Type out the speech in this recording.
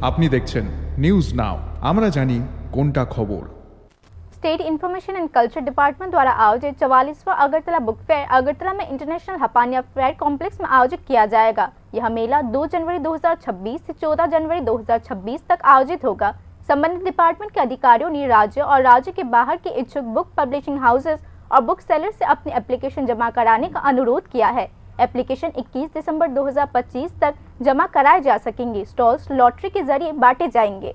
আপনি দেখছেন news now, আমরা জানি কোনটা খবর। State information and culture department द्वारा आयोजित 44वां अगरतला बुक फेयर अगरतला में इंटरनेशनल हपानिया फेयर कॉम्प्लेक्स में आयोजित किया जाएगा। यह मेला 2 जनवरी 2026 से 14 जनवरी 2026 तक आयोजित होगा। संबंधित डिपार्टमेंट के अधिकारियों ने राज्य और राज्य के बाहर के इच्छुक बुक पब्लिशिंग हाउसेस और बुक सेलर से अपनी एप्लीकेशन जमा कराने का अनुरोध किया है। एप्लीकेशन 21 दिसंबर 2025 तक जमा कराए जा सकेंगे। स्टॉल्स लॉटरी के जरिए बांटे जाएंगे।